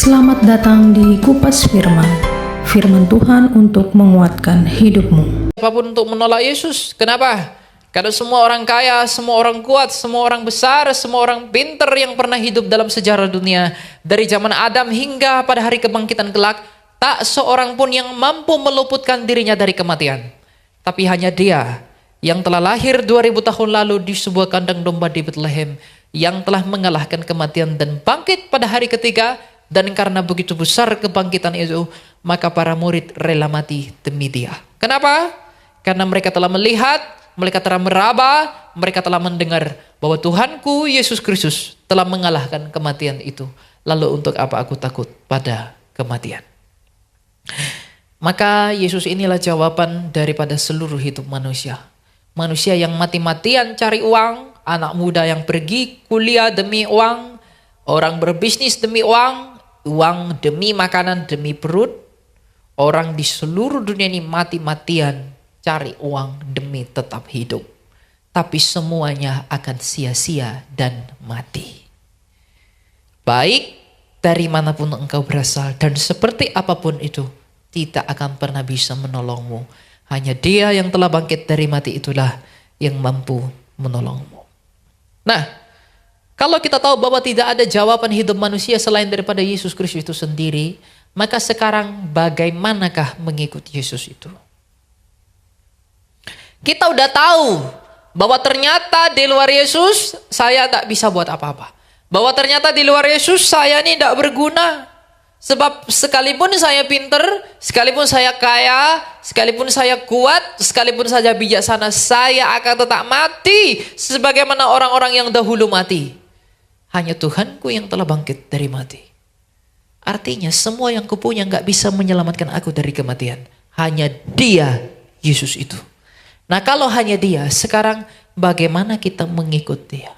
Selamat datang di Kupas Firman, Firman Tuhan untuk menguatkan hidupmu. Apapun untuk menolak Yesus. Kenapa? Karena semua orang kaya, semua orang kuat, semua orang besar, semua orang pintar yang pernah hidup dalam sejarah dunia, dari zaman Adam hingga pada hari kebangkitan kelak, tak seorang pun yang mampu meluputkan dirinya dari kematian. Tapi hanya Dia yang telah lahir 2000 tahun lalu di sebuah kandang domba di Bethlehem, yang telah mengalahkan kematian dan bangkit pada hari ketiga. Dan karena begitu besar kebangkitan itu, maka para murid rela mati demi Dia. Kenapa? Karena mereka telah melihat, mereka telah meraba, mereka telah mendengar bahwa Tuhanku Yesus Kristus telah mengalahkan kematian itu. Lalu untuk apa aku takut pada kematian? Maka Yesus inilah jawaban daripada seluruh hidup manusia. Manusia yang mati-matian cari uang, anak muda yang pergi kuliah demi uang, orang berbisnis demi uang, uang demi makanan, demi perut. Orang di seluruh dunia ini mati-matian cari uang demi tetap hidup. Tapi semuanya akan sia-sia dan mati. Baik dari manapun engkau berasal dan seperti apapun itu, tidak akan pernah bisa menolongmu. Hanya Dia yang telah bangkit dari mati itulah yang mampu menolongmu. Nah, kalau kita tahu bahwa tidak ada jawaban hidup manusia selain daripada Yesus Kristus itu sendiri, maka sekarang bagaimanakah mengikuti Yesus itu? Kita udah tahu bahwa ternyata di luar Yesus saya tak bisa buat apa-apa. Bahwa ternyata di luar Yesus saya ini tidak berguna. Sebab sekalipun saya pinter, sekalipun saya kaya, sekalipun saya kuat, sekalipun saya bijaksana, saya akan tetap mati sebagaimana orang-orang yang dahulu mati. Hanya Tuhanku yang telah bangkit dari mati. Artinya semua yang kupunya gak bisa menyelamatkan aku dari kematian. Hanya Dia, Yesus itu. Nah kalau hanya Dia, sekarang bagaimana kita mengikut Dia?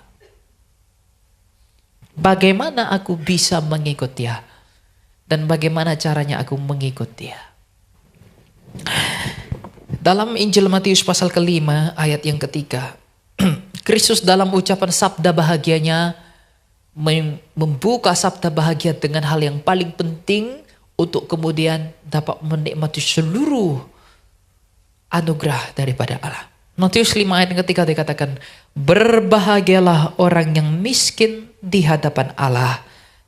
Bagaimana aku bisa mengikut Dia? Dan bagaimana caranya aku mengikut Dia? Dalam Injil Matius pasal ke-5 ayat yang ketiga, Kristus dalam ucapan sabda bahagianya membuka sabda bahagia dengan hal yang paling penting untuk kemudian dapat menikmati seluruh anugerah daripada Allah. Matius 5 ayat yang ketiga dikatakan, berbahagialah orang yang miskin di hadapan Allah,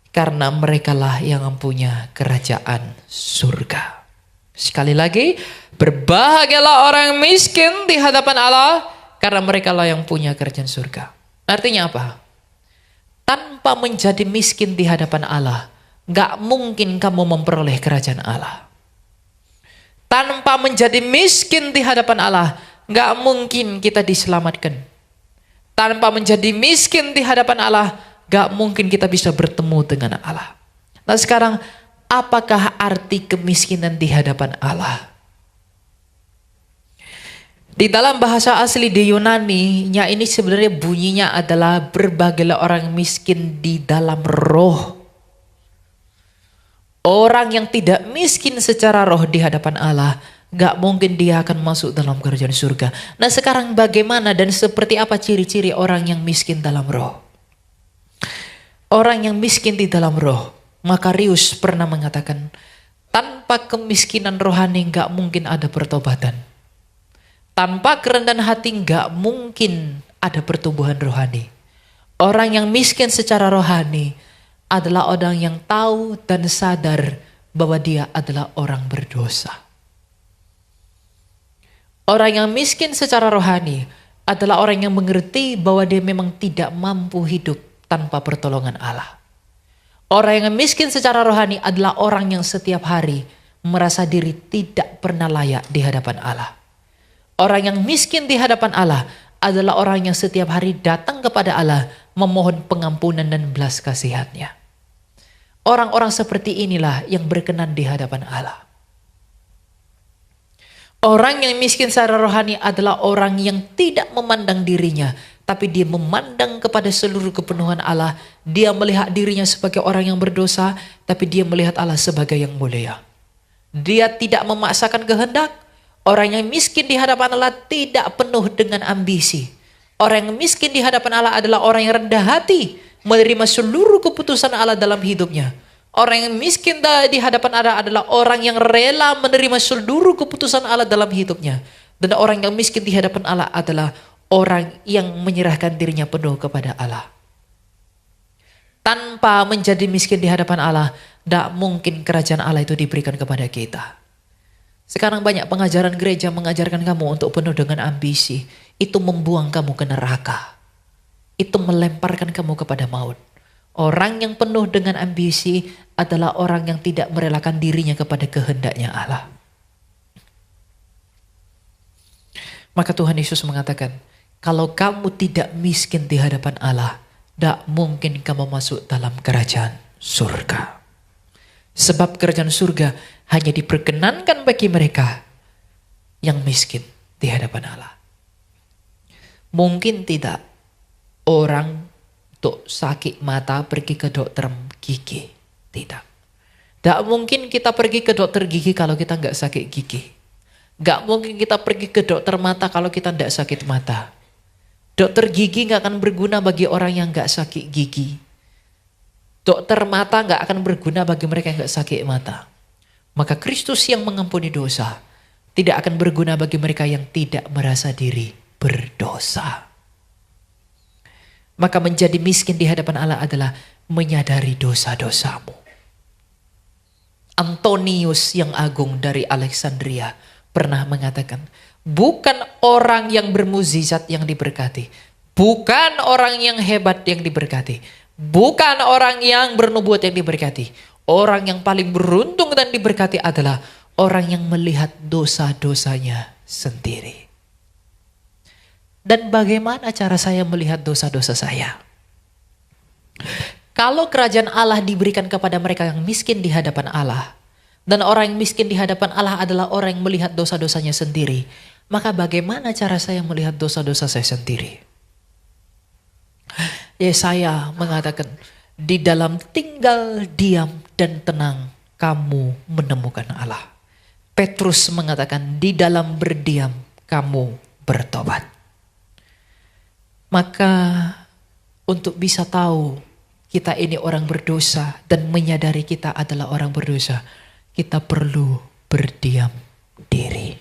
karena merekalah yang mempunyai kerajaan surga. Sekali lagi, berbahagialah orang miskin di hadapan Allah, karena merekalah yang punya kerajaan surga. Artinya apa? Tanpa menjadi miskin di hadapan Allah, gak mungkin kamu memperoleh kerajaan Allah. Tanpa menjadi miskin di hadapan Allah, gak mungkin kita diselamatkan. Tanpa menjadi miskin di hadapan Allah, gak mungkin kita bisa bertemu dengan Allah. Nah sekarang, apakah arti kemiskinan di hadapan Allah? Di dalam bahasa asli di Yunani-nya ini sebenarnya bunyinya adalah berbahagialah orang miskin di dalam roh. Orang yang tidak miskin secara roh di hadapan Allah, gak mungkin dia akan masuk dalam kerajaan surga. Nah sekarang bagaimana dan seperti apa ciri-ciri orang yang miskin dalam roh? Orang yang miskin di dalam roh, Makarius pernah mengatakan, tanpa kemiskinan rohani gak mungkin ada pertobatan. Tanpa kerendahan hati gak mungkin ada pertumbuhan rohani. Orang yang miskin secara rohani adalah orang yang tahu dan sadar bahwa dia adalah orang berdosa. Orang yang miskin secara rohani adalah orang yang mengerti bahwa dia memang tidak mampu hidup tanpa pertolongan Allah. Orang yang miskin secara rohani adalah orang yang setiap hari merasa diri tidak pernah layak di hadapan Allah. Orang yang miskin di hadapan Allah adalah orang yang setiap hari datang kepada Allah memohon pengampunan dan belas kasihan-Nya. Orang-orang seperti inilah yang berkenan di hadapan Allah. Orang yang miskin secara rohani adalah orang yang tidak memandang dirinya, tapi dia memandang kepada seluruh kepenuhan Allah. Dia melihat dirinya sebagai orang yang berdosa, tapi dia melihat Allah sebagai yang mulia. Dia tidak memaksakan kehendak. Orang yang miskin di hadapan Allah tidak penuh dengan ambisi. Orang yang miskin di hadapan Allah adalah orang yang rendah hati, menerima seluruh keputusan Allah dalam hidupnya. Orang yang miskin di hadapan Allah adalah orang yang rela menerima seluruh keputusan Allah dalam hidupnya. Dan orang yang miskin di hadapan Allah adalah orang yang menyerahkan dirinya penuh kepada Allah. Tanpa menjadi miskin di hadapan Allah, tidak mungkin kerajaan Allah itu diberikan kepada kita. Sekarang banyak pengajaran gereja mengajarkan kamu untuk penuh dengan ambisi. Itu membuang kamu ke neraka. Itu melemparkan kamu kepada maut. Orang yang penuh dengan ambisi adalah orang yang tidak merelakan dirinya kepada kehendaknya Allah. Maka Tuhan Yesus mengatakan, kalau kamu tidak miskin di hadapan Allah, tidak mungkin kamu masuk dalam kerajaan surga. Sebab kerajaan surga hanya diperkenankan bagi mereka yang miskin di hadapan Allah. Mungkin tidak orang untuk sakit mata pergi ke dokter gigi. Tidak. Tidak mungkin kita pergi ke dokter gigi kalau kita nggak sakit gigi. Nggak mungkin kita pergi ke dokter mata kalau kita nggak sakit mata. Dokter gigi nggak akan berguna bagi orang yang nggak sakit gigi. Dokter mata nggak akan berguna bagi mereka yang nggak sakit mata. Maka Kristus yang mengampuni dosa tidak akan berguna bagi mereka yang tidak merasa diri berdosa. Maka menjadi miskin di hadapan Allah adalah menyadari dosa-dosamu. Antonius yang agung dari Alexandria pernah mengatakan, bukan orang yang bermukjizat yang diberkati, bukan orang yang hebat yang diberkati, bukan orang yang bernubuat yang diberkati. Orang yang paling beruntung dan diberkati adalah orang yang melihat dosa-dosanya sendiri. Dan bagaimana cara saya melihat dosa-dosa saya? Kalau kerajaan Allah diberikan kepada mereka yang miskin di hadapan Allah, dan orang yang miskin di hadapan Allah adalah orang yang melihat dosa-dosanya sendiri, maka bagaimana cara saya melihat dosa-dosa saya sendiri? Yesaya mengatakan, di dalam tinggal diam dan tenang kamu menemukan Allah. Petrus mengatakan, di dalam berdiam kamu bertobat. Maka untuk bisa tahu kita ini orang berdosa dan menyadari kita adalah orang berdosa, kita perlu berdiam diri.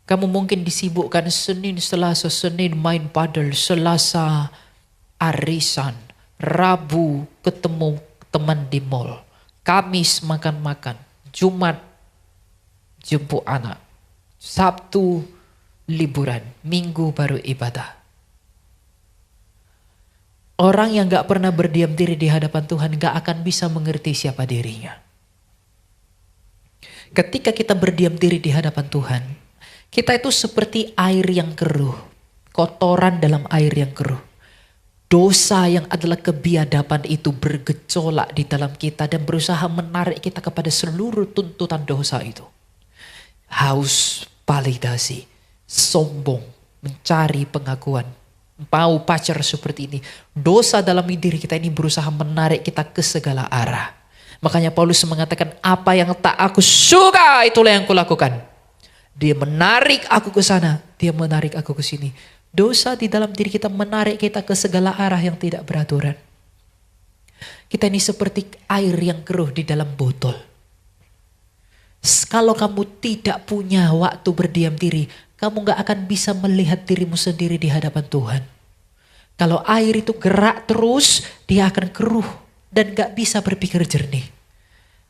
Kamu mungkin disibukkan Senin, Selasa, Senin main padel, Selasa arisan, Rabu ketemu teman di mall, Kamis makan-makan, Jumat jemput anak, Sabtu liburan, Minggu baru ibadah. Orang yang gak pernah berdiam diri di hadapan Tuhan gak akan bisa mengerti siapa dirinya. Ketika kita berdiam diri di hadapan Tuhan, kita itu seperti air yang keruh, kotoran dalam air yang keruh. Dosa yang adalah kebiadaban itu bergejolak di dalam kita dan berusaha menarik kita kepada seluruh tuntutan dosa itu. Haus, validasi, sombong, mencari pengakuan, mau pacar seperti ini. Dosa dalam diri kita ini berusaha menarik kita ke segala arah. Makanya Paulus mengatakan, apa yang tak aku suka itulah yang kulakukan. Dia menarik aku ke sana, dia menarik aku ke sini. Dosa di dalam diri kita menarik kita ke segala arah yang tidak beraturan. Kita ini seperti air yang keruh di dalam botol. Kalau kamu tidak punya waktu berdiam diri, kamu gak akan bisa melihat dirimu sendiri di hadapan Tuhan. Kalau air itu gerak terus, dia akan keruh dan gak bisa berpikir jernih.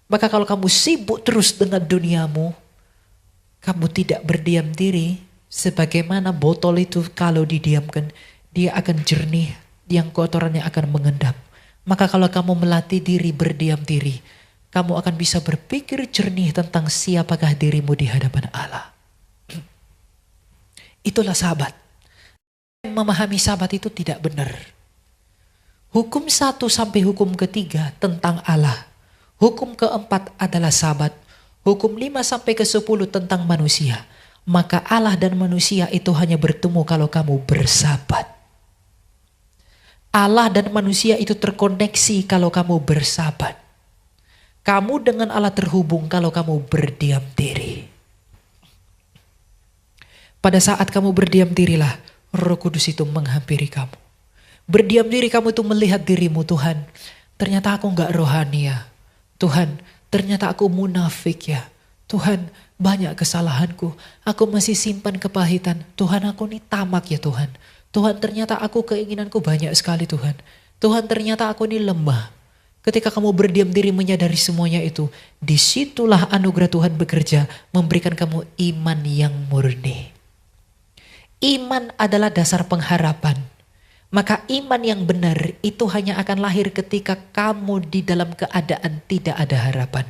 Maka kalau kamu sibuk terus dengan duniamu, kamu tidak berdiam diri, sebagaimana botol itu kalau didiamkan, dia akan jernih, yang kotorannya akan mengendap. Maka kalau kamu melatih diri berdiam diri, kamu akan bisa berpikir jernih tentang siapakah dirimu di hadapan Allah. Itulah sahabat. Memahami sahabat itu tidak benar. Hukum 1 sampai hukum ketiga tentang Allah. Hukum keempat adalah sahabat. Hukum 5 sampai ke 10 tentang manusia. Maka Allah dan manusia itu hanya bertemu kalau kamu bersahabat. Allah dan manusia itu terkoneksi kalau kamu bersahabat. Kamu dengan Allah terhubung kalau kamu berdiam diri. Pada saat kamu berdiam dirilah, Roh Kudus itu menghampiri kamu. Berdiam diri kamu itu melihat dirimu, Tuhan. Ternyata aku nggak rohani ya. Tuhan, ternyata aku munafik ya. Tuhan, banyak kesalahanku. Aku masih simpan kepahitan. Tuhan, aku ini tamak ya Tuhan. Tuhan, ternyata aku keinginanku banyak sekali Tuhan. Tuhan, ternyata aku ini lemah. Ketika kamu berdiam diri menyadari semuanya itu, disitulah anugerah Tuhan bekerja memberikan kamu iman yang murni. Iman adalah dasar pengharapan. Maka iman yang benar itu hanya akan lahir ketika kamu di dalam keadaan tidak ada harapan.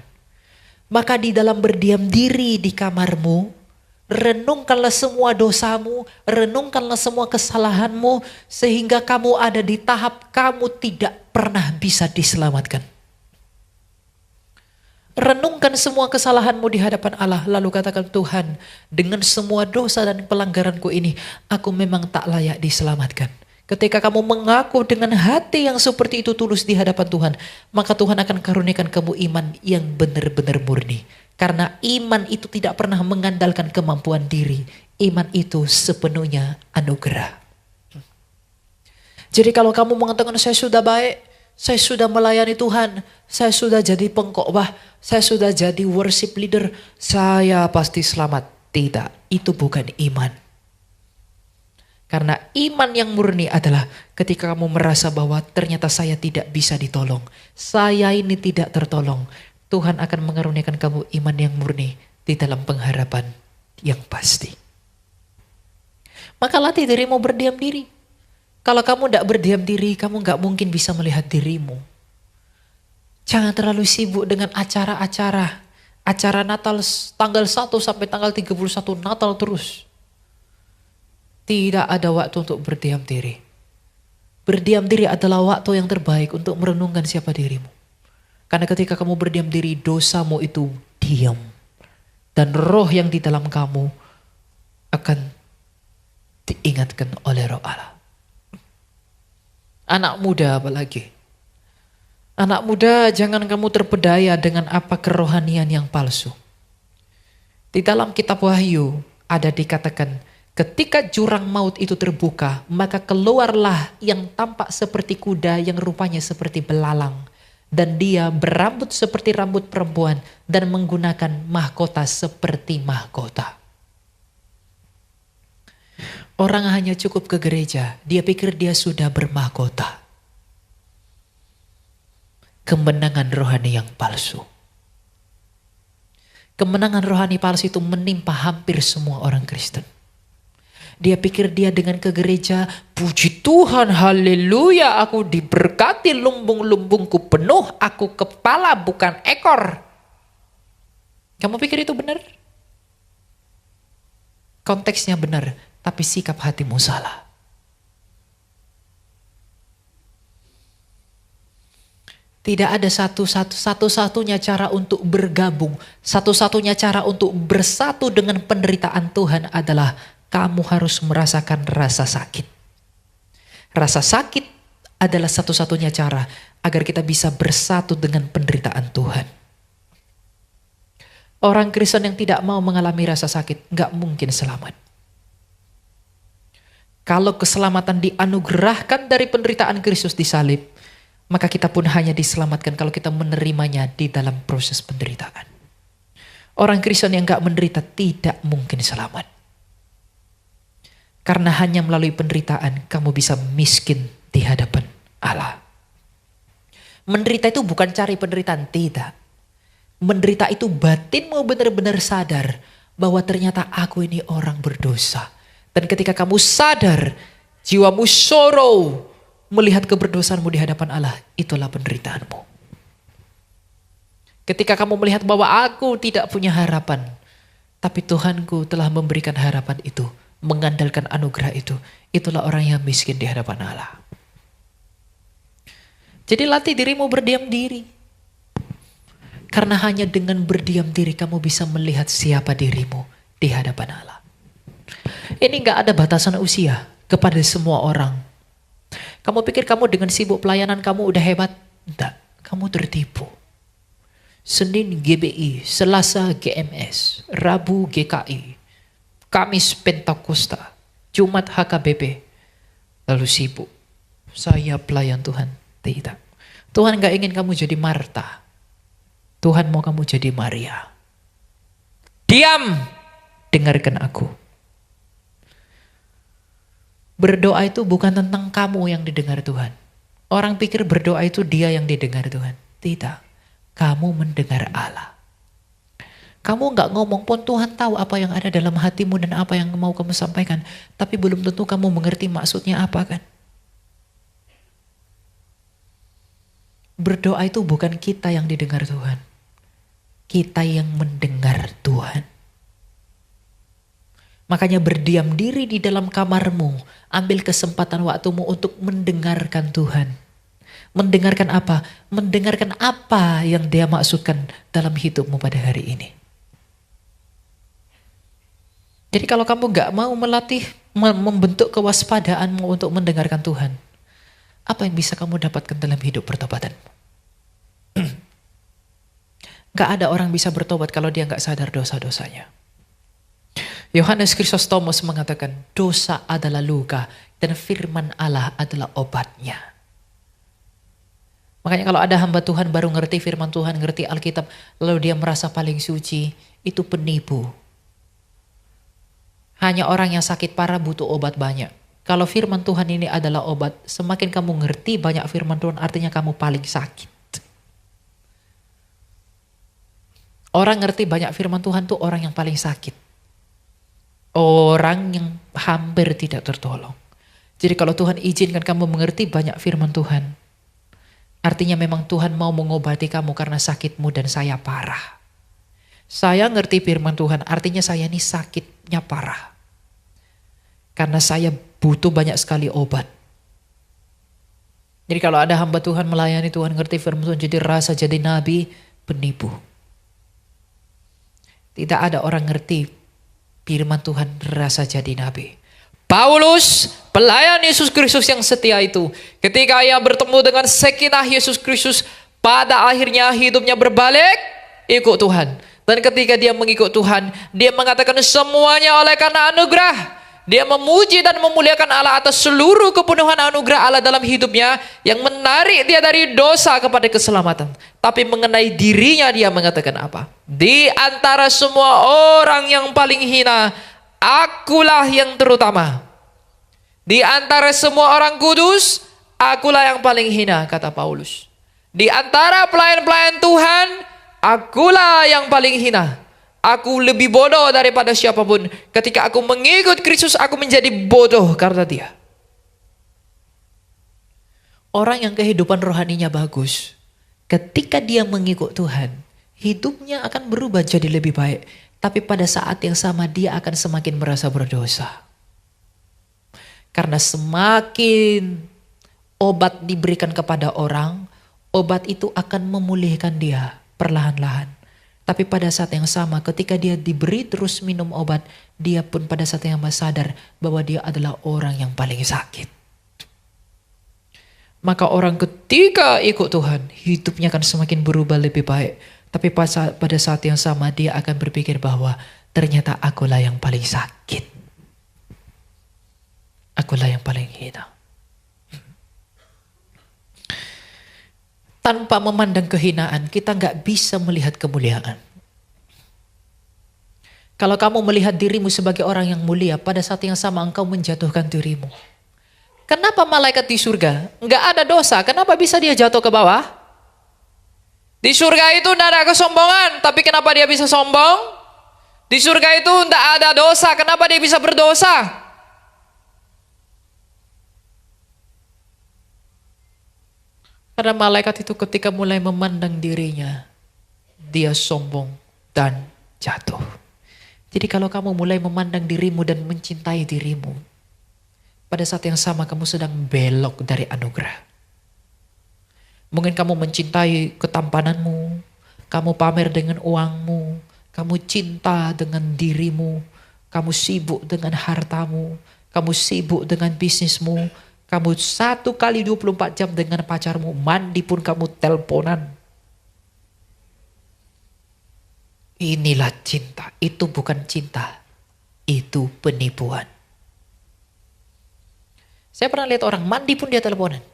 Maka di dalam berdiam diri di kamarmu, renungkanlah semua dosamu, renungkanlah semua kesalahanmu, sehingga kamu ada di tahap kamu tidak pernah bisa diselamatkan. Renungkan semua kesalahanmu di hadapan Allah, lalu katakan, Tuhan, dengan semua dosa dan pelanggaranku ini, aku memang tak layak diselamatkan. Ketika kamu mengaku dengan hati yang seperti itu tulus di hadapan Tuhan, maka Tuhan akan karuniakan kamu iman yang benar-benar murni. Karena iman itu tidak pernah mengandalkan kemampuan diri. Iman itu sepenuhnya anugerah. Jadi kalau kamu mengatakan saya sudah baik, saya sudah melayani Tuhan, saya sudah jadi pengkhotbah, saya sudah jadi worship leader, saya pasti selamat. Tidak, itu bukan iman. Karena iman yang murni adalah ketika kamu merasa bahwa ternyata saya tidak bisa ditolong. Saya ini tidak tertolong. Tuhan akan mengaruniakan kamu iman yang murni di dalam pengharapan yang pasti. Maka latih dirimu berdiam diri. Kalau kamu tidak berdiam diri, kamu gak mungkin bisa melihat dirimu. Jangan terlalu sibuk dengan acara-acara. Acara Natal tanggal 1 sampai tanggal 31 Natal terus. Tidak ada waktu untuk berdiam diri. Berdiam diri adalah waktu yang terbaik untuk merenungkan siapa dirimu. Karena ketika kamu berdiam diri, dosamu itu diam. Dan roh yang di dalam kamu akan diingatkan oleh roh Allah. Anak muda apalagi. Anak muda, jangan kamu terpedaya dengan apa kerohanian yang palsu. Di dalam kitab Wahyu ada dikatakan, ketika jurang maut itu terbuka, maka keluarlah yang tampak seperti kuda yang rupanya seperti belalang. Dan dia berambut seperti rambut perempuan dan menggunakan mahkota seperti mahkota. Orang hanya cukup ke gereja, dia pikir dia sudah bermahkota. Kemenangan rohani yang palsu. Kemenangan rohani palsu itu menimpa hampir semua orang Kristen. Dia pikir dia dengan ke gereja, puji Tuhan, haleluya, aku diberkati, lumbung-lumbungku penuh, aku kepala bukan ekor. Kamu pikir itu benar? Konteksnya benar, tapi sikap hatimu salah. Tidak ada satu-satunya cara untuk bergabung, satu-satunya cara untuk bersatu dengan penderitaan Tuhan adalah kamu harus merasakan rasa sakit. Rasa sakit adalah satu-satunya cara agar kita bisa bersatu dengan penderitaan Tuhan. Orang Kristen yang tidak mau mengalami rasa sakit gak mungkin selamat. Kalau keselamatan dianugerahkan dari penderitaan Kristus di salib, maka kita pun hanya diselamatkan kalau kita menerimanya di dalam proses penderitaan. Orang Kristen yang gak menderita tidak mungkin selamat. Karena hanya melalui penderitaan kamu bisa miskin di hadapan Allah. Menderita itu bukan cari penderitaan, tidak. Menderita itu batinmu benar-benar sadar bahwa ternyata aku ini orang berdosa. Dan ketika kamu sadar, jiwamu sorrow melihat keberdosaanmu di hadapan Allah, itulah penderitaanmu. Ketika kamu melihat bahwa aku tidak punya harapan, tapi Tuhanku telah memberikan harapan itu, mengandalkan anugerah itu, itulah orang yang miskin di hadapan Allah. Jadi latih dirimu berdiam diri. Karena hanya dengan berdiam diri kamu bisa melihat siapa dirimu di hadapan Allah. Ini gak ada batasan usia kepada semua orang. Kamu pikir kamu dengan sibuk pelayanan kamu udah hebat? Enggak, kamu tertipu. Senin GBI, Selasa GMS, Rabu GKI, Kamis Pentakosta, Jumat HKBP, lalu sibuk saya pelayan Tuhan. Tidak. Tuhan gak ingin kamu jadi Marta. Tuhan mau kamu jadi Maria. Diam, dengarkan aku. Berdoa itu bukan tentang kamu yang didengar Tuhan. Orang pikir berdoa itu dia yang didengar Tuhan. Tidak. Kamu mendengar Allah. Kamu gak ngomong pun Tuhan tahu apa yang ada dalam hatimu dan apa yang mau kamu sampaikan. Tapi belum tentu kamu mengerti maksudnya apa kan. Berdoa itu bukan kita yang didengar Tuhan. Kita yang mendengar Tuhan. Makanya berdiam diri di dalam kamarmu. Ambil kesempatan waktumu untuk mendengarkan Tuhan. Mendengarkan apa? Mendengarkan apa yang Dia maksudkan dalam hidupmu pada hari ini. Jadi kalau kamu gak mau melatih, membentuk kewaspadaanmu untuk mendengarkan Tuhan. Apa yang bisa kamu dapatkan dalam hidup pertobatanmu? Gak ada orang bisa bertobat kalau dia gak sadar dosa-dosanya. Yohanes Chrysostomus mengatakan dosa adalah luka dan firman Allah adalah obatnya. Makanya kalau ada hamba Tuhan baru ngerti firman Tuhan, ngerti Alkitab, lalu dia merasa paling suci, itu penipu. Hanya orang yang sakit parah butuh obat banyak. Kalau firman Tuhan ini adalah obat, semakin kamu ngerti banyak firman Tuhan artinya kamu paling sakit. Orang ngerti banyak firman Tuhan tuh orang yang paling sakit. Orang yang hampir tidak tertolong. Jadi kalau Tuhan izinkan kamu mengerti banyak firman Tuhan, artinya memang Tuhan mau mengobati kamu karena sakitmu dan saya parah. Saya ngerti firman Tuhan, artinya saya ini sakitnya parah. Karena saya butuh banyak sekali obat. Jadi kalau ada hamba Tuhan melayani Tuhan, ngerti firman Tuhan, jadi rasa jadi nabi, penipu. Tidak ada orang ngerti firman Tuhan rasa jadi nabi. Paulus, pelayan Yesus Kristus yang setia itu, ketika ia bertemu dengan sekinah Yesus Kristus, pada akhirnya hidupnya berbalik, ikut Tuhan. Dan ketika dia mengikut Tuhan, dia mengatakan semuanya oleh karena anugerah. Dia memuji dan memuliakan Allah atas seluruh kepenuhan anugerah Allah dalam hidupnya yang menarik dia dari dosa kepada keselamatan. Tapi mengenai dirinya dia mengatakan apa? Di antara semua orang yang paling hina, akulah yang terutama. Di antara semua orang kudus, akulah yang paling hina, kata Paulus. Di antara pelayan-pelayan Tuhan, akulah yang paling hina. Aku lebih bodoh daripada siapapun. Ketika aku mengikut Kristus, aku menjadi bodoh karena dia. Orang yang kehidupan rohaninya bagus, ketika dia mengikut Tuhan, hidupnya akan berubah jadi lebih baik. Tapi pada saat yang sama dia akan semakin merasa berdosa. Karena semakin obat diberikan kepada orang, obat itu akan memulihkan dia perlahan-lahan. Tapi pada saat yang sama ketika dia diberi terus minum obat, dia pun pada saat yang sama sadar bahwa dia adalah orang yang paling sakit. Maka orang ketika ikut Tuhan, hidupnya akan semakin berubah lebih baik. Tapi pada saat yang sama dia akan berpikir bahwa ternyata akulah yang paling sakit. Akulah yang paling hina. Tanpa memandang kehinaan, kita nggak bisa melihat kemuliaan. Kalau kamu melihat dirimu sebagai orang yang mulia, pada saat yang sama engkau menjatuhkan dirimu. Kenapa malaikat di surga nggak ada dosa? Kenapa bisa dia jatuh ke bawah? Di surga itu tidak ada kesombongan, tapi kenapa dia bisa sombong? Di surga itu tidak ada dosa, kenapa dia bisa berdosa? Karena malaikat itu ketika mulai memandang dirinya, dia sombong dan jatuh. Jadi kalau kamu mulai memandang dirimu dan mencintai dirimu, pada saat yang sama kamu sedang belok dari anugerah. Mungkin kamu mencintai ketampananmu, kamu pamer dengan uangmu, kamu cinta dengan dirimu, kamu sibuk dengan hartamu, kamu sibuk dengan bisnismu, kamu 1 kali 24 jam dengan pacarmu, mandi pun kamu teleponan. Inilah cinta, itu bukan cinta, itu penipuan. Saya pernah lihat orang mandi pun dia teleponan.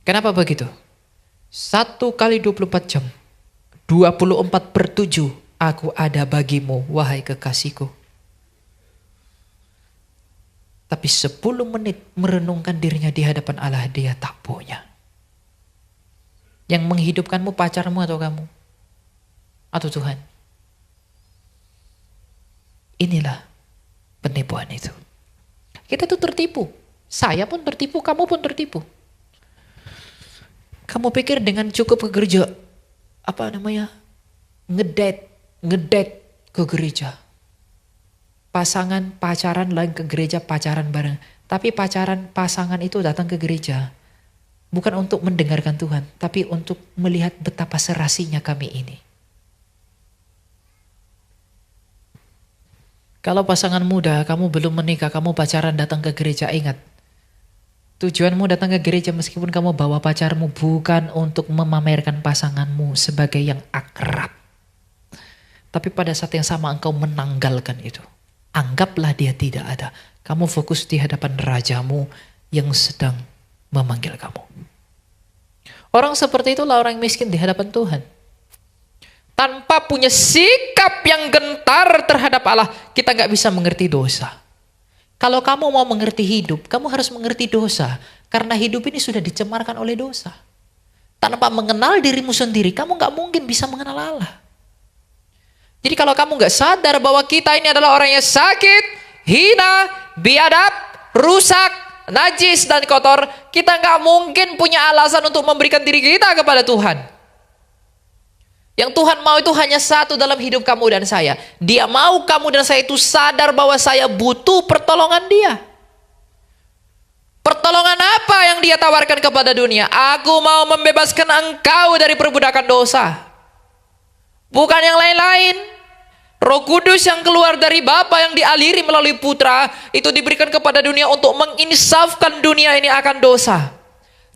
Kenapa begitu? 1 kali 24 jam, 24/7 aku ada bagimu, wahai kekasihku. Tapi 10 menit merenungkan dirinya di hadapan Allah, dia tak punya. Yang menghidupkanmu pacarmu atau kamu? Atau Tuhan? Inilah penipuan itu. Kita tuh tertipu. Saya pun tertipu, kamu pun tertipu. Kamu pikir dengan cukup ke gereja, ngedate ke gereja. Pacaran lain ke gereja, pacaran bareng. Tapi pasangan itu datang ke gereja bukan untuk mendengarkan Tuhan, tapi untuk melihat betapa serasinya kami ini. Kalau pasangan muda, kamu belum menikah, kamu pacaran datang ke gereja, ingat. Tujuanmu datang ke gereja meskipun kamu bawa pacarmu bukan untuk memamerkan pasanganmu sebagai yang akrab. Tapi pada saat yang sama engkau menanggalkan itu. Anggaplah dia tidak ada. Kamu fokus di hadapan rajamu yang sedang memanggil kamu. Orang seperti itulah orang miskin di hadapan Tuhan. Tanpa punya sikap yang gentar terhadap Allah, kita gak bisa mengerti dosa. Kalau kamu mau mengerti hidup, kamu harus mengerti dosa. Karena hidup ini sudah dicemarkan oleh dosa. Tanpa mengenal dirimu sendiri, kamu gak mungkin bisa mengenal Allah. Jadi kalau kamu gak sadar bahwa kita ini adalah orang yang sakit, hina, biadab, rusak, najis, dan kotor, kita gak mungkin punya alasan untuk memberikan diri kita kepada Tuhan. Yang Tuhan mau itu hanya satu dalam hidup kamu dan saya. Dia mau kamu dan saya itu sadar bahwa saya butuh pertolongan dia. Pertolongan apa yang dia tawarkan kepada dunia? Aku mau membebaskan engkau dari perbudakan dosa. Bukan yang lain-lain. Roh Kudus yang keluar dari Bapa yang dialiri melalui Putra itu diberikan kepada dunia untuk menginsafkan dunia ini akan dosa.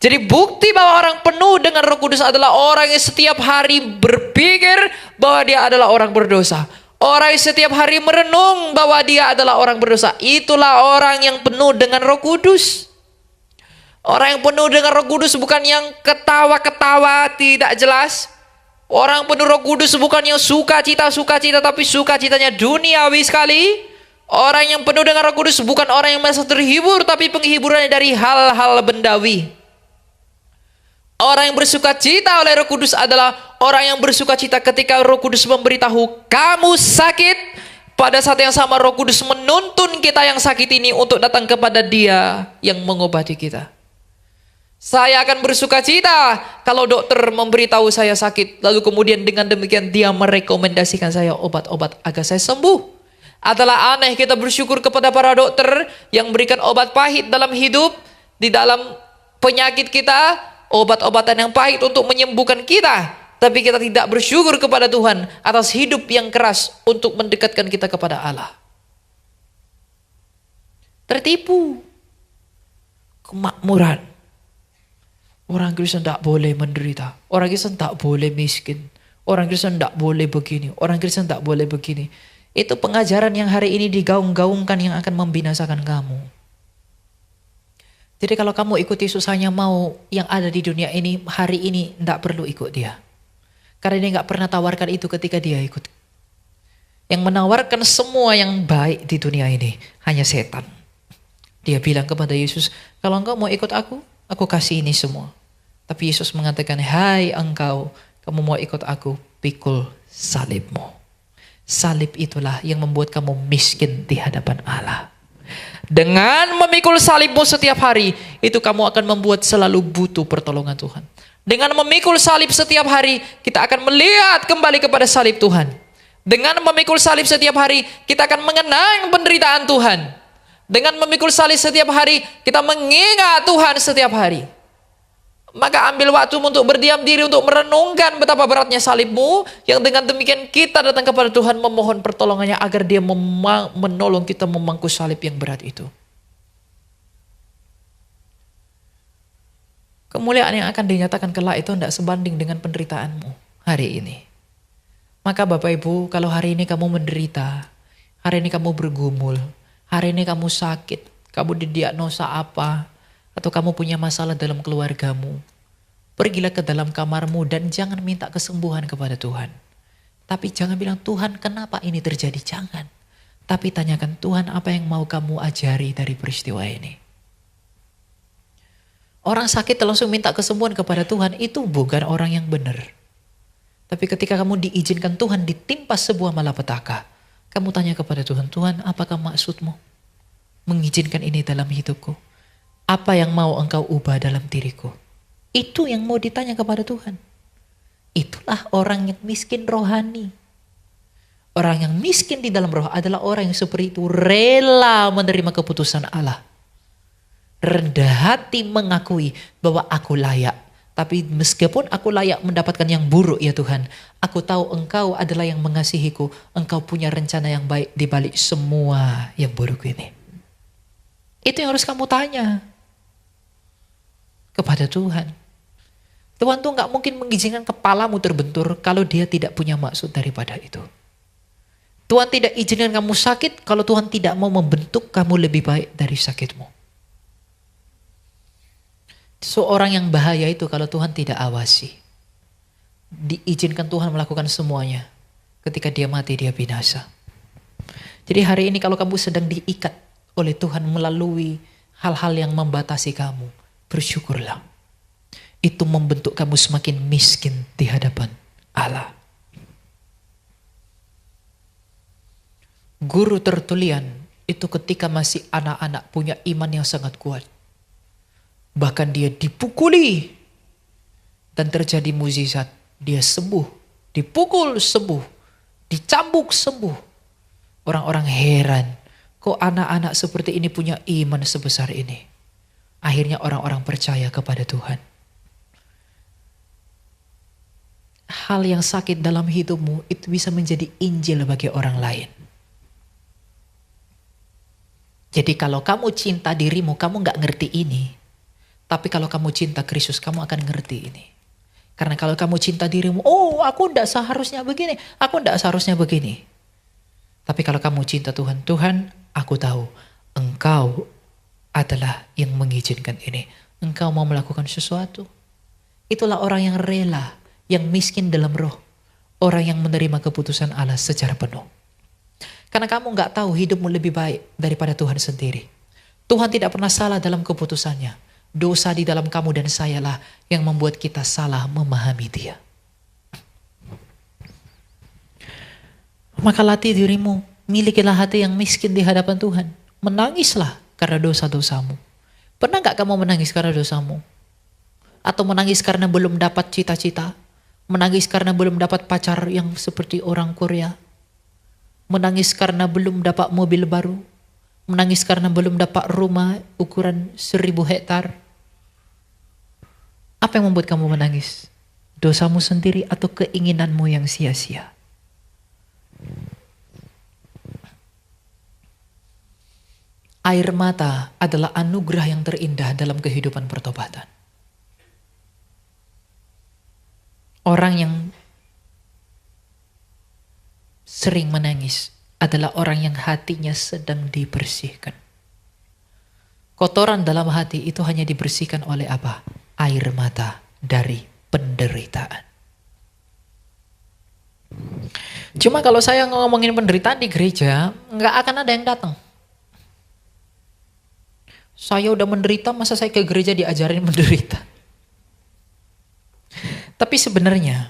Jadi bukti bahwa orang penuh dengan Roh Kudus adalah orang yang setiap hari berpikir bahwa dia adalah orang berdosa. Orang yang setiap hari merenung bahwa dia adalah orang berdosa. Itulah orang yang penuh dengan Roh Kudus. Orang yang penuh dengan Roh Kudus bukan yang ketawa-ketawa tidak jelas. Orang penuh Roh Kudus bukan yang sukacita, tapi sukacitanya duniawi sekali. Orang yang penuh dengan Roh Kudus bukan orang yang merasa terhibur, tapi penghiburannya dari hal-hal bendawi. Orang yang bersukacita oleh Roh Kudus adalah orang yang bersukacita ketika Roh Kudus memberitahu kamu sakit. Pada saat yang sama Roh Kudus menuntun kita yang sakit ini untuk datang kepada Dia yang mengobati kita. Saya akan bersukacita kalau dokter memberitahu saya sakit, lalu kemudian dengan demikian dia merekomendasikan saya obat-obat agar saya sembuh. Adalah aneh kita bersyukur kepada para dokter yang memberikan obat pahit dalam hidup, di dalam penyakit kita, obat-obatan yang pahit untuk menyembuhkan kita. Tapi kita tidak bersyukur kepada Tuhan atas hidup yang keras untuk mendekatkan kita kepada Allah. Tertipu. Kemakmuran. Orang Kristen tak boleh menderita. Orang Kristen tak boleh miskin. Orang Kristen tak boleh begini. Orang Kristen tak boleh begini. Itu pengajaran yang hari ini digaung-gaungkan yang akan membinasakan kamu. Jadi kalau kamu ikut Yesus hanya mau yang ada di dunia ini, hari ini tidak perlu ikut dia. Karena dia gak pernah tawarkan itu ketika dia ikut. Yang menawarkan semua yang baik di dunia ini hanya setan. Dia bilang kepada Yesus, kalau engkau mau ikut aku kasih ini semua. Tapi Yesus mengatakan, hai engkau, kamu mau ikut aku, pikul salibmu. Salib itulah yang membuat kamu miskin di hadapan Allah. Dengan memikul salibmu setiap hari, itu kamu akan membuat selalu butuh pertolongan Tuhan. Dengan memikul salib setiap hari, kita akan melihat kembali kepada salib Tuhan. Dengan memikul salib setiap hari, kita akan mengenang penderitaan Tuhan. Dengan memikul salib setiap hari, kita mengingat Tuhan setiap hari. Maka ambil waktu untuk berdiam diri, untuk merenungkan betapa beratnya salibmu, yang dengan demikian kita datang kepada Tuhan memohon pertolongannya agar dia menolong kita memangku salib yang berat itu. Kemuliaan yang akan dinyatakan kelak itu tidak sebanding dengan penderitaanmu hari ini. Maka Bapak Ibu, kalau hari ini kamu menderita, hari ini kamu bergumul, hari ini kamu sakit, kamu didiagnosa apa, atau kamu punya masalah dalam keluargamu, Pergilah ke dalam kamarmu dan jangan minta kesembuhan kepada Tuhan. Tapi jangan bilang, Tuhan kenapa ini terjadi? Jangan. Tapi tanyakan, Tuhan apa yang mau kamu ajari dari peristiwa ini? Orang sakit langsung minta kesembuhan kepada Tuhan, itu bukan orang yang benar. Tapi ketika kamu diizinkan Tuhan ditimpa sebuah malapetaka, kamu tanya kepada Tuhan, Tuhan apakah maksudmu mengizinkan ini dalam hidupku? Apa yang mau engkau ubah dalam diriku? Itu yang mau ditanya kepada Tuhan. Itulah orang yang miskin rohani. Orang yang miskin di dalam roh adalah orang yang seperti itu, rela menerima keputusan Allah. Rendah hati mengakui bahwa aku layak. Tapi meskipun aku layak mendapatkan yang buruk ya Tuhan, aku tahu Engkau adalah yang mengasihiku. Engkau punya rencana yang baik di balik semua yang buruk ini. Itu yang harus kamu tanya kepada Tuhan. Tuhan tuh gak mungkin mengizinkan kepalamu terbentur kalau dia tidak punya maksud daripada itu. Tuhan tidak izinkan kamu sakit kalau Tuhan tidak mau membentuk kamu lebih baik dari sakitmu. Seorang yang bahaya itu kalau Tuhan tidak awasi. Diizinkan Tuhan melakukan semuanya. Ketika dia mati dia binasa. Jadi hari ini kalau kamu sedang diikat oleh Tuhan melalui hal-hal yang membatasi kamu, bersyukurlah. Itu membentuk kamu semakin miskin di hadapan Allah. Guru Tertullian itu ketika masih anak-anak punya iman yang sangat kuat. Bahkan dia dipukuli dan terjadi mukjizat. Dia sembuh, dipukul sembuh, dicambuk sembuh. Orang-orang heran, kok anak-anak seperti ini punya iman sebesar ini. Akhirnya orang-orang percaya kepada Tuhan. Hal yang sakit dalam hidupmu itu bisa menjadi Injil bagi orang lain. Jadi kalau kamu cinta dirimu, kamu gak ngerti ini. Tapi kalau kamu cinta Kristus, kamu akan ngerti ini. Karena kalau kamu cinta dirimu, oh aku gak seharusnya begini, aku gak seharusnya begini. Tapi kalau kamu cinta Tuhan, Tuhan aku tahu Engkau adalah yang mengizinkan ini. Engkau mau melakukan sesuatu. Itulah orang yang rela, yang miskin dalam roh. Orang yang menerima keputusan Allah secara penuh. Karena kamu gak tahu hidupmu lebih baik daripada Tuhan sendiri. Tuhan tidak pernah salah dalam keputusannya. Dosa di dalam kamu dan sayalah yang membuat kita salah memahami Dia. Maka latih dirimu, milikilah hati yang miskin di hadapan Tuhan. Menangislah karena dosa-dosamu. Pernah gak kamu menangis karena dosamu? Atau menangis karena belum dapat cita-cita? Menangis karena belum dapat pacar yang seperti orang Korea? Menangis karena belum dapat mobil baru? Menangis karena belum dapat rumah ukuran 1000 hektar? Apa yang membuat kamu menangis? Dosamu sendiri atau keinginanmu yang sia-sia? Air mata adalah anugerah yang terindah dalam kehidupan pertobatan. Orang yang sering menangis adalah orang yang hatinya sedang dibersihkan. Kotoran dalam hati itu hanya dibersihkan oleh apa? Air mata dari penderitaan. Cuma kalau saya ngomongin penderitaan di gereja, nggak akan ada yang datang. Saya udah menderita, masa saya ke gereja diajarin menderita? Tapi sebenarnya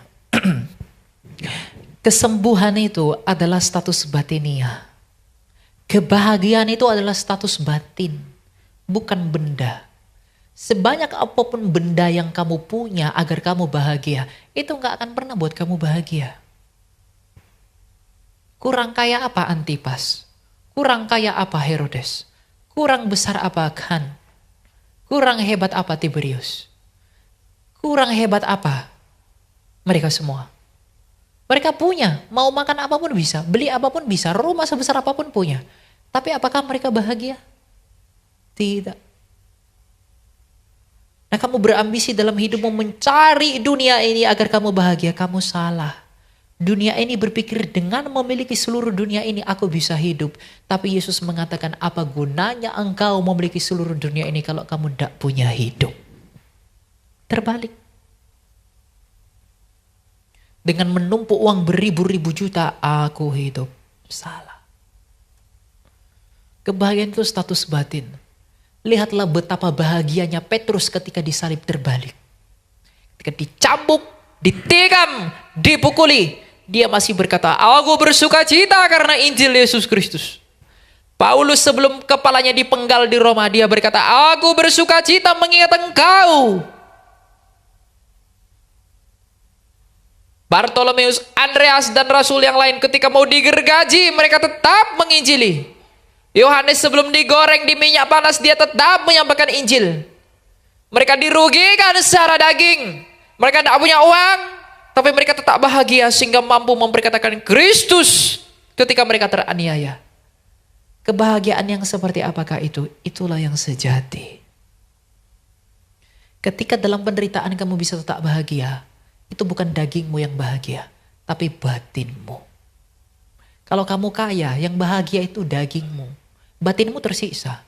kesembuhan itu adalah status batiniah. Kebahagiaan itu adalah status batin, bukan benda. Sebanyak apapun benda yang kamu punya agar kamu bahagia, itu gak akan pernah buat kamu bahagia. Kurang kaya apa Antipas? Kurang kaya apa Herodes? Kurang besar apa Khan? Kurang hebat apa Tiberius? Kurang hebat apa mereka semua? Mereka punya, mau makan apapun bisa, beli apapun bisa, rumah sebesar apapun punya. Tapi apakah mereka bahagia? Tidak. Nah, kamu berambisi dalam hidupmu mencari dunia ini agar kamu bahagia, kamu salah. Dunia ini berpikir dengan memiliki seluruh dunia ini aku bisa hidup. Tapi Yesus mengatakan, apa gunanya engkau memiliki seluruh dunia ini kalau kamu tidak punya hidup? Terbalik. Dengan menumpuk uang beribu-ribu juta, aku hidup salah. Kebahagiaan itu status batin. Lihatlah betapa bahagianya Petrus ketika disalib terbalik. Ketika dicambuk, ditikam, dipukuli, dia masih berkata, aku bersuka cita karena Injil Yesus Kristus. Paulus sebelum kepalanya dipenggal di Roma, dia berkata, aku bersuka cita mengingat engkau. Bartolomeus, Andreas, dan rasul yang lain ketika mau digergaji, mereka tetap menginjili. Yohanes sebelum digoreng di minyak panas, dia tetap menyampaikan Injil. Mereka dirugikan secara daging. Mereka tidak punya uang, tapi mereka tetap bahagia sehingga mampu memperkatakan Kristus ketika mereka teraniaya. Kebahagiaan yang seperti apakah itu? Itulah yang sejati. Ketika dalam penderitaan kamu bisa tetap bahagia, itu bukan dagingmu yang bahagia, tapi batinmu. Kalau kamu kaya, yang bahagia itu dagingmu. Batinmu tersiksa.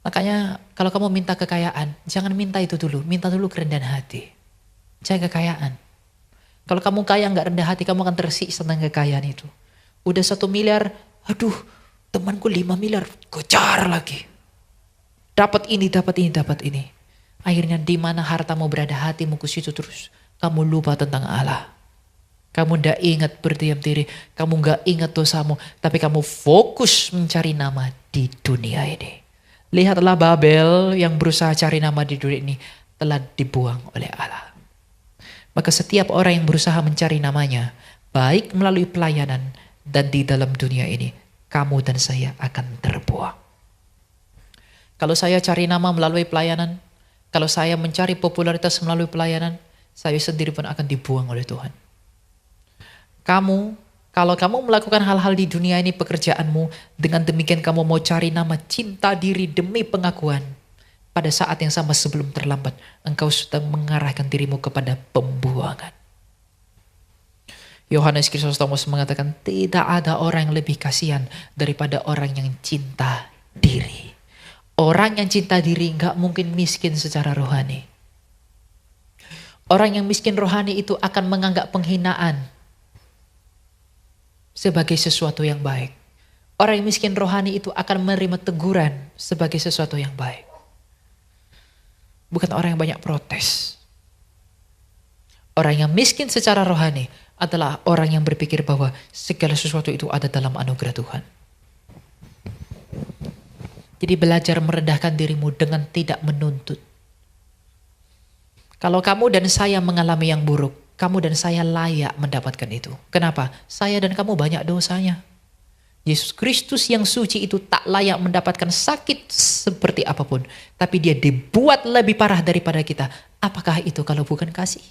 Makanya kalau kamu minta kekayaan, jangan minta itu dulu. Minta dulu kerendahan hati. Jangan kekayaan. Kalau kamu kaya nggak rendah hati, kamu akan tersiksa dengan kekayaan itu. Udah 1 miliar, aduh temanku 5 miliar, kejar lagi. Dapat ini, dapat ini, dapat ini. Akhirnya di mana hartamu berada, hatimu ke situ terus. Kamu lupa tentang Allah. Kamu tidak ingat berdiam diri. Kamu gak ingat dosamu. Tapi kamu fokus mencari nama di dunia ini. Lihatlah Babel yang berusaha cari nama di dunia ini telah dibuang oleh Allah. Maka setiap orang yang berusaha mencari namanya, baik melalui pelayanan dan di dalam dunia ini, kamu dan saya akan terbuang. Kalau saya cari nama melalui pelayanan, kalau saya mencari popularitas melalui pelayanan, saya sendiri pun akan dibuang oleh Tuhan. Kalau kamu melakukan hal-hal di dunia ini, pekerjaanmu, dengan demikian kamu mau cari nama, cinta diri demi pengakuan, pada saat yang sama sebelum terlambat, engkau sedang mengarahkan dirimu kepada pembuangan. Yohanes Kristostomus mengatakan, tidak ada orang yang lebih kasihan daripada orang yang cinta diri. Orang yang cinta diri gak mungkin miskin secara rohani. Orang yang miskin rohani itu akan menganggap penghinaan sebagai sesuatu yang baik. Orang yang miskin rohani itu akan menerima teguran sebagai sesuatu yang baik. Bukan orang yang banyak protes. Orang yang miskin secara rohani adalah orang yang berpikir bahwa segala sesuatu itu ada dalam anugerah Tuhan. Jadi belajar merendahkan dirimu dengan tidak menuntut. Kalau kamu dan saya mengalami yang buruk, kamu dan saya layak mendapatkan itu. Kenapa? Saya dan kamu banyak dosanya. Yesus Kristus yang suci itu tak layak mendapatkan sakit seperti apapun. Tapi dia dibuat lebih parah daripada kita. Apakah itu kalau bukan kasih?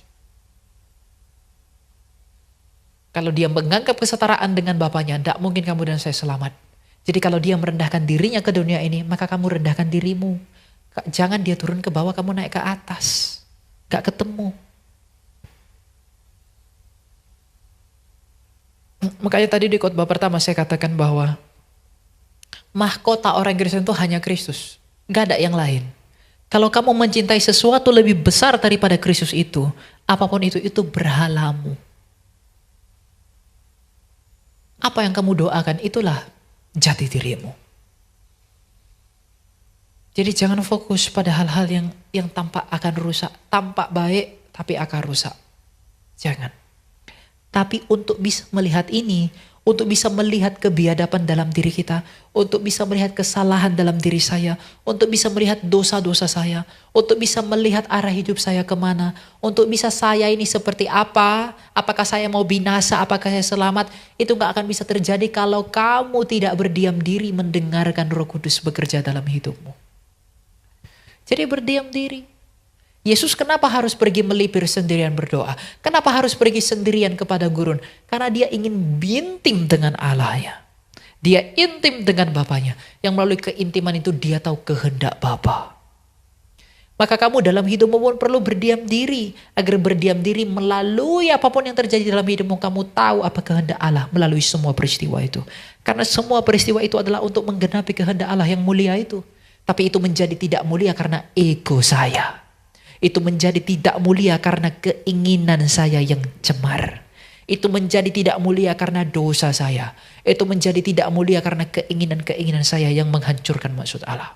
Kalau dia menganggap kesetaraan dengan Bapaknya, tidak mungkin kamu dan saya selamat. Jadi kalau dia merendahkan dirinya ke dunia ini, maka kamu rendahkan dirimu. Jangan dia turun ke bawah, kamu naik ke atas. Gak ketemu. Makanya tadi di khotbah pertama saya katakan bahwa mahkota orang Kristen itu hanya Kristus. Gak ada yang lain. Kalau kamu mencintai sesuatu lebih besar daripada Kristus itu, apapun itu berhalamu. Apa yang kamu doakan, itulah jati dirimu. Jadi jangan fokus pada hal-hal yang tampak akan rusak. Tampak baik tapi akan rusak. Jangan. Tapi untuk bisa melihat ini, untuk bisa melihat kebiadaban dalam diri kita, untuk bisa melihat kesalahan dalam diri saya, untuk bisa melihat dosa-dosa saya, untuk bisa melihat arah hidup saya kemana, untuk bisa saya ini seperti apa, apakah saya mau binasa, apakah saya selamat, itu gak akan bisa terjadi kalau kamu tidak berdiam diri mendengarkan Roh Kudus bekerja dalam hidupmu. Jadi berdiam diri. Yesus kenapa harus pergi melipir sendirian berdoa? Kenapa harus pergi sendirian kepada gurun? Karena dia ingin intim dengan Allahnya. Dia intim dengan Bapaknya. Yang melalui keintiman itu dia tahu kehendak Bapa. Maka kamu dalam hidupmu pun perlu berdiam diri. Agar berdiam diri melalui apapun yang terjadi dalam hidupmu. Kamu tahu apa kehendak Allah melalui semua peristiwa itu. Karena semua peristiwa itu adalah untuk menggenapi kehendak Allah yang mulia itu. Tapi itu menjadi tidak mulia karena ego saya. Itu menjadi tidak mulia karena keinginan saya yang cemar. Itu menjadi tidak mulia karena dosa saya. Itu menjadi tidak mulia karena keinginan-keinginan saya yang menghancurkan maksud Allah.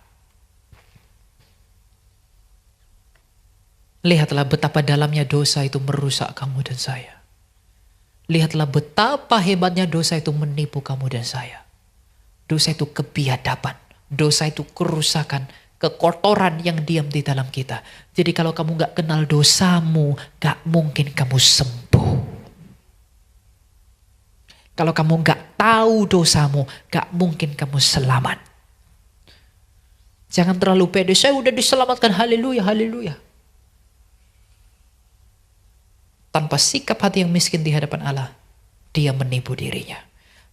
Lihatlah betapa dalamnya dosa itu merusak kamu dan saya. Lihatlah betapa hebatnya dosa itu menipu kamu dan saya. Dosa itu kebiadaban. Dosa itu kerusakan. Kekotoran yang diam di dalam kita. Jadi kalau kamu gak kenal dosamu, gak mungkin kamu sembuh. Kalau kamu gak tahu dosamu, gak mungkin kamu selamat. Jangan terlalu pede, saya udah diselamatkan, haleluya, haleluya. Tanpa sikap hati yang miskin di hadapan Allah, dia menipu dirinya.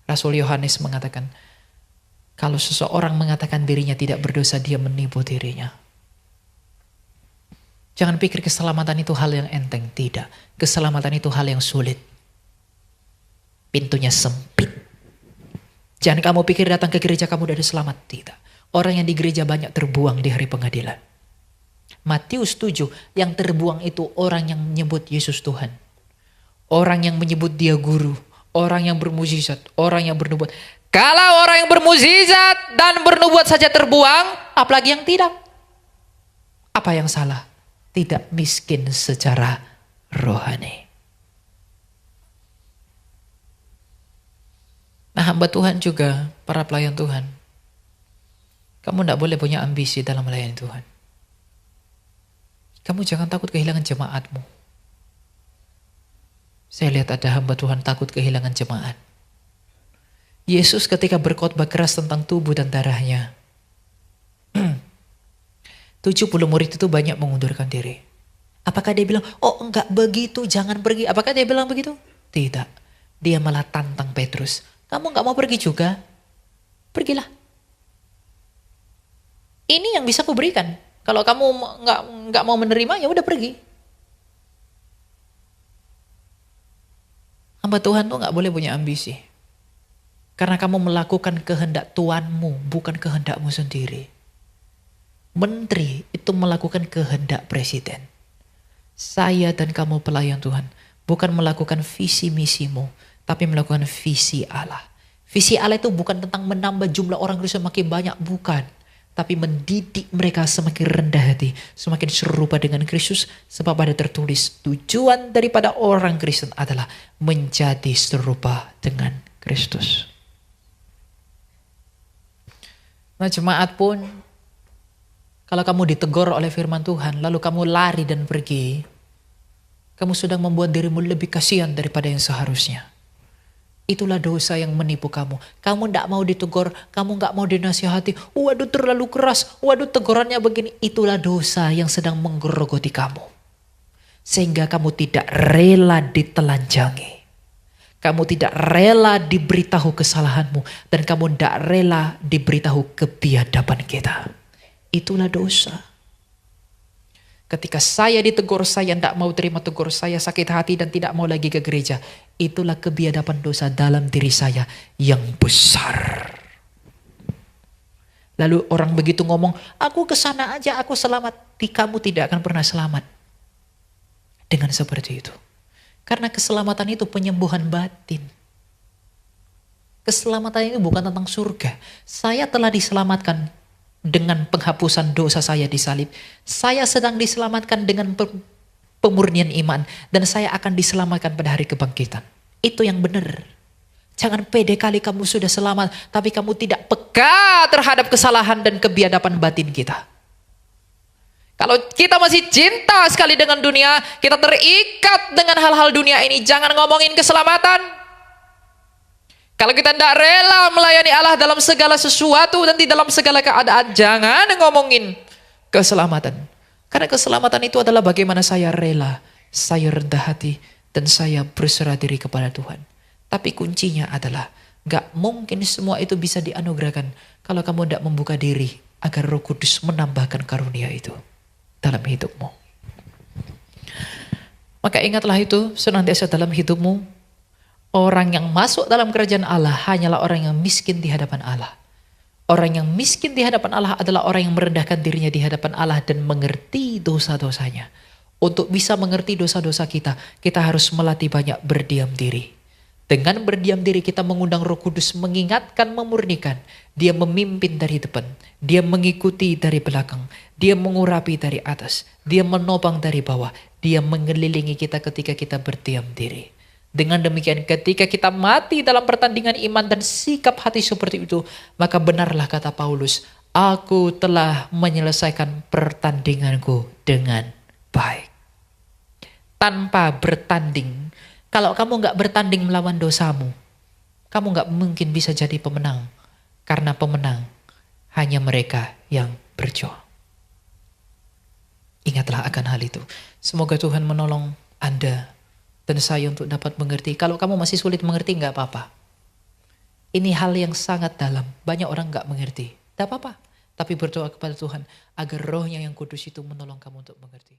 Rasul Yohanes mengatakan, kalau seseorang mengatakan dirinya tidak berdosa, dia menipu dirinya. Jangan pikir keselamatan itu hal yang enteng, tidak. Keselamatan itu hal yang sulit. Pintunya sempit. Jangan kamu pikir datang ke gereja kamu udah selamat, tidak. Orang yang di gereja banyak terbuang di hari pengadilan. Matius 7, yang terbuang itu orang yang menyebut Yesus Tuhan. Orang yang menyebut dia guru. Orang yang bermukjizat. Orang yang bernubuat. Kalau orang yang bermukjizat dan bernubuat saja terbuang, apalagi yang tidak? Apa yang salah? Tidak miskin secara rohani. Nah, hamba Tuhan juga, para pelayan Tuhan. Kamu tidak boleh punya ambisi dalam melayani Tuhan. Kamu jangan takut kehilangan jemaatmu. Saya lihat ada hamba Tuhan takut kehilangan jemaat. Yesus ketika berkhotbah keras tentang tubuh dan darahnya. 70 murid itu banyak mengundurkan diri. Apakah dia bilang, oh enggak begitu, jangan pergi. Apakah dia bilang begitu? Tidak. Dia malah tantang Petrus. Kamu enggak mau pergi juga? Pergilah. Ini yang bisa kuberikan. Kalau kamu enggak mau menerima, ya udah pergi. Hamba Tuhan tuh enggak boleh punya ambisi. Karena kamu melakukan kehendak Tuanmu, bukan kehendakmu sendiri. Menteri itu melakukan kehendak presiden. Saya dan kamu pelayan Tuhan, bukan melakukan visi misimu, tapi melakukan visi Allah. Visi Allah itu bukan tentang menambah jumlah orang Kristen makin banyak, bukan. Tapi mendidik mereka semakin rendah hati, semakin serupa dengan Kristus. Sebab ada tertulis, tujuan daripada orang Kristen adalah menjadi serupa dengan Kristus. Nah, jemaat pun, kalau kamu ditegur oleh firman Tuhan, lalu kamu lari dan pergi, kamu sedang membuat dirimu lebih kasihan daripada yang seharusnya. Itulah dosa yang menipu kamu. Kamu tidak mau ditegur, kamu nggak mau dinasihati. Waduh terlalu keras, waduh tegurannya begini. Itulah dosa yang sedang menggerogoti kamu. Sehingga kamu tidak rela ditelanjangi. Kamu tidak rela diberitahu kesalahanmu. Dan kamu tidak rela diberitahu kebiadaban kita. Itulah dosa. Ketika saya ditegur, saya tidak mau terima tegur. Saya sakit hati dan tidak mau lagi ke gereja. Itulah kebiadaban dosa dalam diri saya yang besar. Lalu orang begitu ngomong, aku kesana aja, aku selamat. Kamu tidak akan pernah selamat. Dengan seperti itu. Karena keselamatan itu penyembuhan batin. Keselamatan itu bukan tentang surga. Saya telah diselamatkan dengan penghapusan dosa saya di salib. Saya sedang diselamatkan dengan pemurnian iman. Dan saya akan diselamatkan pada hari kebangkitan. Itu yang benar. Jangan pede kali kamu sudah selamat. Tapi kamu tidak peka terhadap kesalahan dan kebiadaban batin kita. Kalau kita masih cinta sekali dengan dunia, kita terikat dengan hal-hal dunia ini. Jangan ngomongin keselamatan. Kalau kita tidak rela melayani Allah dalam segala sesuatu dan di dalam segala keadaan, jangan ngomongin keselamatan. Karena keselamatan itu adalah bagaimana saya rela, saya rendah hati, dan saya berserah diri kepada Tuhan. Tapi kuncinya adalah, gak mungkin semua itu bisa dianugerahkan kalau kamu tidak membuka diri agar Roh Kudus menambahkan karunia itu dalam hidupmu. Maka ingatlah itu senantiasa dalam hidupmu. Orang yang masuk dalam kerajaan Allah hanyalah orang yang miskin di hadapan Allah. Orang yang miskin di hadapan Allah adalah orang yang merendahkan dirinya di hadapan Allah dan mengerti dosa-dosanya. Untuk bisa mengerti dosa-dosa kita, kita harus melatih banyak berdiam diri. Dengan berdiam diri kita mengundang Roh Kudus mengingatkan, memurnikan. Dia memimpin dari depan, dia mengikuti dari belakang, dia mengurapi dari atas, dia menopang dari bawah, dia mengelilingi kita ketika kita berdiam diri. Dengan demikian ketika kita mati dalam pertandingan iman dan sikap hati seperti itu, maka benarlah kata Paulus, aku telah menyelesaikan pertandinganku dengan baik. Tanpa bertanding, kalau kamu gak bertanding melawan dosamu, kamu gak mungkin bisa jadi pemenang. Karena pemenang hanya mereka yang berjuang. Ingatlah akan hal itu. Semoga Tuhan menolong Anda dan saya untuk dapat mengerti. Kalau kamu masih sulit mengerti, gak apa-apa. Ini hal yang sangat dalam. Banyak orang gak mengerti. Gak apa-apa. Tapi berdoa kepada Tuhan agar rohnya yang kudus itu menolong kamu untuk mengerti.